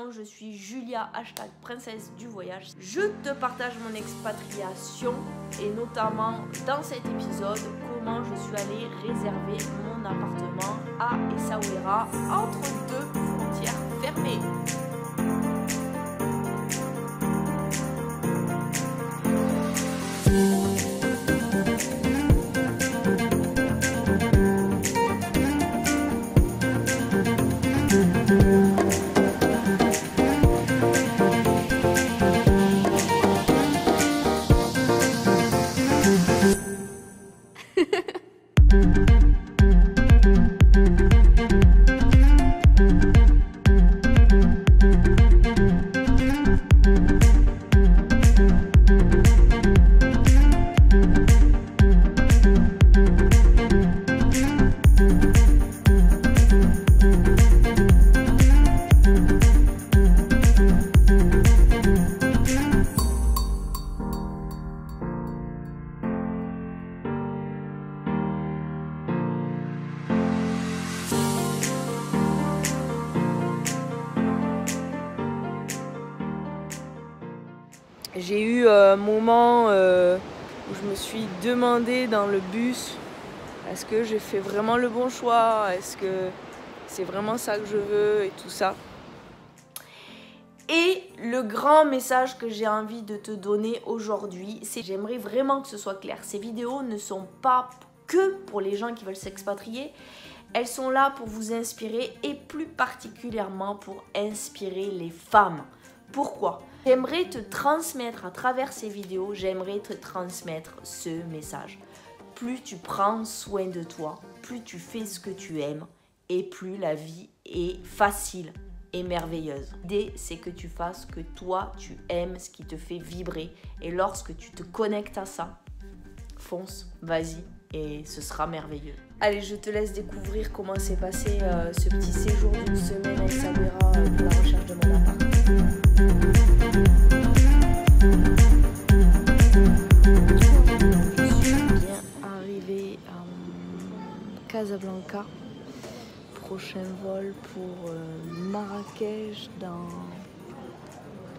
présente, je suis Julia, hashtag princesse du voyage. Je te partage mon expatriation et notamment dans cet épisode, comment je suis allée réserver mon appartement à Essaouira entre deux frontières fermées. J'ai eu un moment où je me suis demandé dans le bus, est-ce que j'ai fait vraiment le bon choix? Est-ce que c'est vraiment ça que je veux et tout ça? Et le grand message que j'ai envie de te donner aujourd'hui, c'est j'aimerais vraiment que ce soit clair. Ces vidéos ne sont pas que pour les gens qui veulent s'expatrier. Elles sont là pour vous inspirer et plus particulièrement pour inspirer les femmes. Pourquoi? J'aimerais te transmettre à travers ces vidéos, j'aimerais te transmettre ce message. Plus tu prends soin de toi, plus tu fais ce que tu aimes et plus la vie est facile et merveilleuse. L'idée, c'est que tu fasses ce que toi, tu aimes, ce qui te fait vibrer. Et lorsque tu te connectes à ça, fonce, vas-y et ce sera merveilleux. Allez, je te laisse découvrir comment s'est passé ce petit séjour d'une semaine à Essaouira pour la recherche de mon appart. Je suis bien arrivée à Casablanca. Prochain vol pour Marrakech dans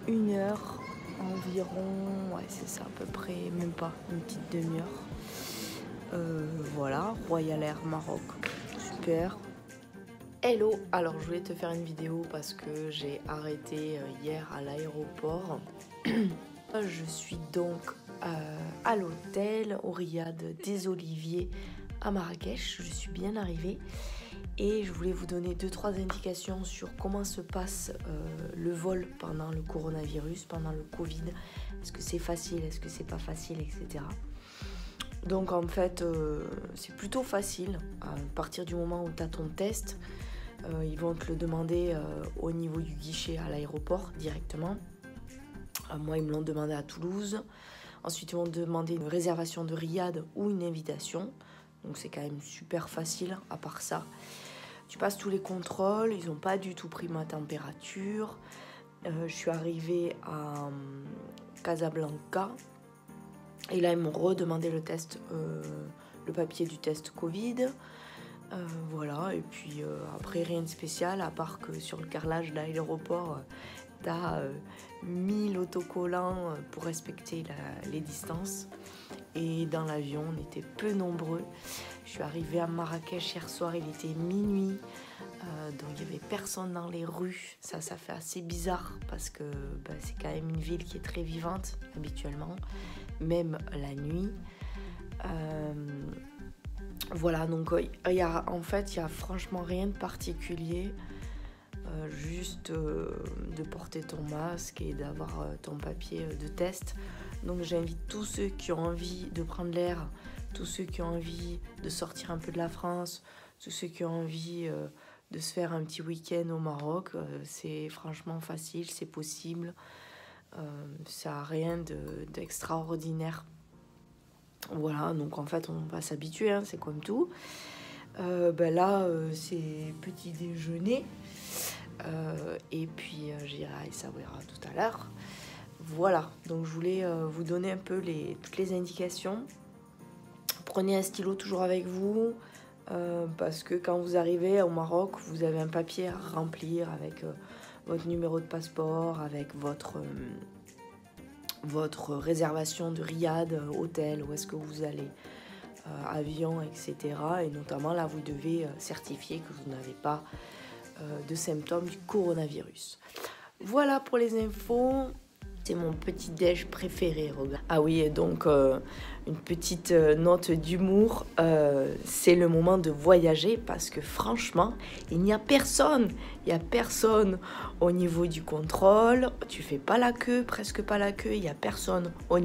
1 heure environ. Ouais, c'est ça à peu près, même pas, une petite demi-heure. Voilà, Royal Air Maroc, super. Hello, alors je voulais te faire une vidéo parce que j'ai arrêté hier à l'aéroport. Je suis donc à l'hôtel au Riad des Oliviers à Marrakech. Je suis bien arrivée et je voulais vous donner 2-3 indications sur comment se passe le vol pendant le coronavirus, pendant le Covid. Est-ce que c'est facile, est-ce que c'est pas facile, etc. Donc en fait, c'est plutôt facile à partir du moment où tu as ton test. Ils vont te le demander au niveau du guichet à l'aéroport directement. Moi, ils me l'ont demandé à Toulouse. Ensuite, ils vont te demander une réservation de Riad ou une invitation. Donc c'est quand même super facile à part ça. Tu passes tous les contrôles. Ils n'ont pas du tout pris ma température. Je suis arrivée à Casablanca. Et là, ils m'ont redemandé le test, le papier du test Covid. Voilà, et puis après rien de spécial, à part que sur le carrelage de l'aéroport, t'as 1000 autocollants pour respecter les distances. Et dans l'avion, on était peu nombreux. Je suis arrivée à Marrakech hier soir, il était minuit, donc il n'y avait personne dans les rues. Ça fait assez bizarre parce que c'est quand même une ville qui est très vivante habituellement, même la nuit. Voilà, donc en fait, il n'y a franchement rien de particulier, juste de porter ton masque et d'avoir ton papier de test. Donc j'invite tous ceux qui ont envie de prendre l'air, tous ceux qui ont envie de sortir un peu de la France, tous ceux qui ont envie de se faire un petit week-end au Maroc. C'est franchement facile, c'est possible, ça n'a rien d'extraordinaire. Voilà, donc en fait on va s'habituer, hein, c'est comme tout. Là c'est petit déjeuner et puis j'irai à Essaouira tout à l'heure. Voilà, donc je voulais vous donner un peu toutes les indications. Prenez un stylo toujours avec vous parce que quand vous arrivez au Maroc, vous avez un papier à remplir avec votre numéro de passeport, avec votre réservation de riad, hôtel, où est-ce que vous allez, avion, etc. Et notamment là, vous devez certifier que vous n'avez pas de symptômes du coronavirus. Voilà pour les infos. C'est mon petit déj préféré, regarde. Ah oui, et donc une petite note d'humour, c'est le moment de voyager parce que franchement, il n'y a personne. Il n'y a personne au niveau du contrôle. Tu fais pas la queue, presque pas la queue. Il n'y a personne au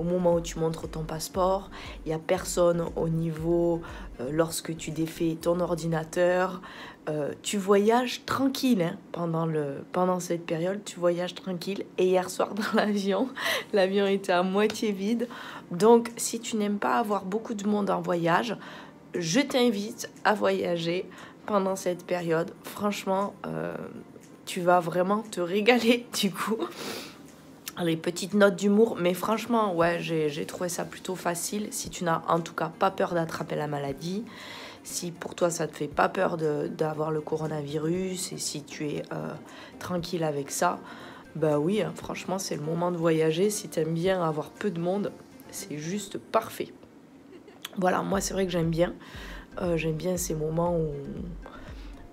moment où tu montres ton passeport. Il n'y a personne au niveau lorsque tu défais ton ordinateur. Tu voyages tranquille hein, pendant cette période, tu voyages tranquille. Et hier soir dans l'avion était à moitié vide. Donc si tu n'aimes pas avoir beaucoup de monde en voyage, je t'invite à voyager pendant cette période. Franchement, tu vas vraiment te régaler du coup. Les petites notes d'humour, mais franchement, ouais, j'ai trouvé ça plutôt facile. Si tu n'as en tout cas pas peur d'attraper la maladie, si pour toi ça te fait pas peur d'avoir le coronavirus et si tu es tranquille avec ça, bah oui, hein, franchement c'est le moment de voyager. Si tu aimes bien avoir peu de monde, c'est juste parfait. Voilà, moi c'est vrai que j'aime bien ces moments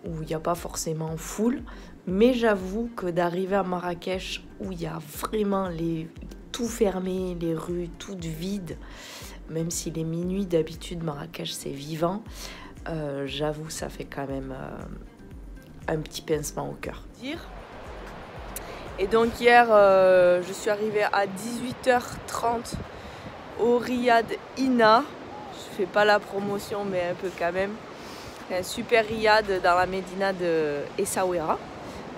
où il n'y a pas forcément foule, mais j'avoue que d'arriver à Marrakech où il y a vraiment tout fermé, les rues toutes vides, même s'il est minuit, d'habitude Marrakech c'est vivant, j'avoue ça fait quand même un petit pincement au cœur. Et donc hier je suis arrivée à 18h30 au Riad Ina. Je fais pas la promotion mais un peu quand même. Un super riad dans la médina de Essaouira.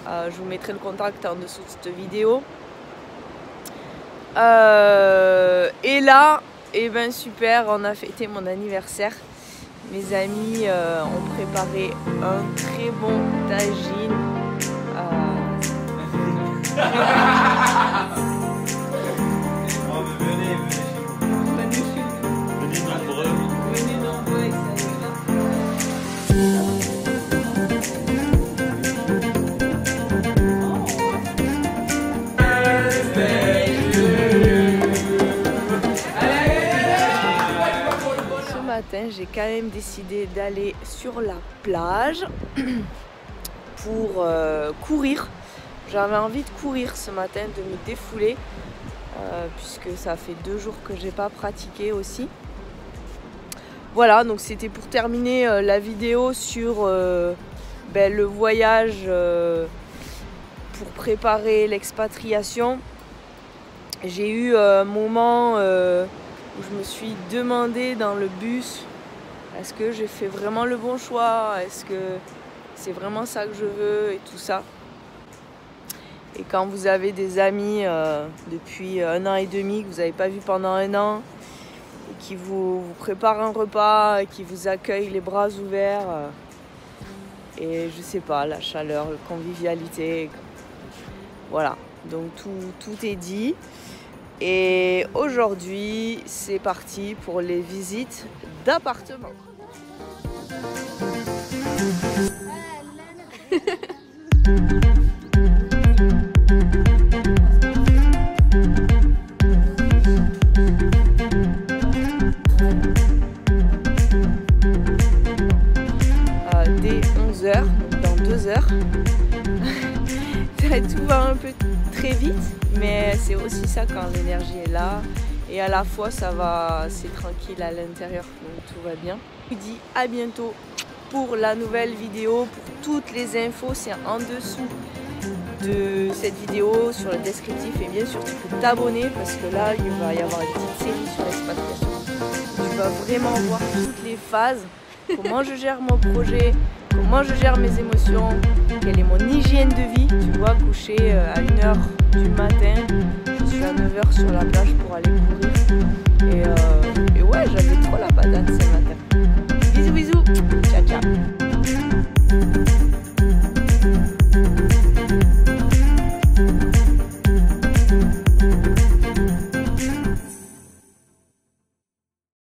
Je vous mettrai le contact en dessous de cette vidéo. Et là, et ben super, on a fêté mon anniversaire. Mes amis ont préparé un très bon tagine. J'ai quand même décidé d'aller sur la plage pour courir. J'avais envie de courir ce matin, de me défouler puisque ça fait 2 jours que j'ai pas pratiqué aussi. Voilà, donc c'était pour terminer la vidéo sur le voyage pour préparer l'expatriation. J'ai eu un moment où je me suis demandé dans le bus, est-ce que j'ai fait vraiment le bon choix? Est-ce que c'est vraiment ça que je veux et tout ça? Et quand vous avez des amis depuis 1 an et demi que vous n'avez pas vu pendant 1 an et qui vous préparent un repas, et qui vous accueillent les bras ouverts et je sais pas, la chaleur, la convivialité, voilà, donc tout est dit. Et aujourd'hui, c'est parti pour les visites d'appartements. Dès 11h, donc dans 2 heures. Tout va un peu très vite, mais c'est aussi ça quand l'énergie est là et à la fois ça va, c'est tranquille à l'intérieur, donc tout va bien. Je vous dis à bientôt pour la nouvelle vidéo. Pour toutes les infos, c'est en dessous de cette vidéo sur le descriptif, et bien sûr tu peux t'abonner parce que là il va y avoir une petite série sur l'expatriation. Tu vas vraiment voir toutes les phases, comment je gère mon projet, comment je gère mes émotions, quelle est mon hygiène de vie. Tu vois, coucher à 1h du matin, je suis à 9h sur la plage pour aller courir. Et ouais, j'avais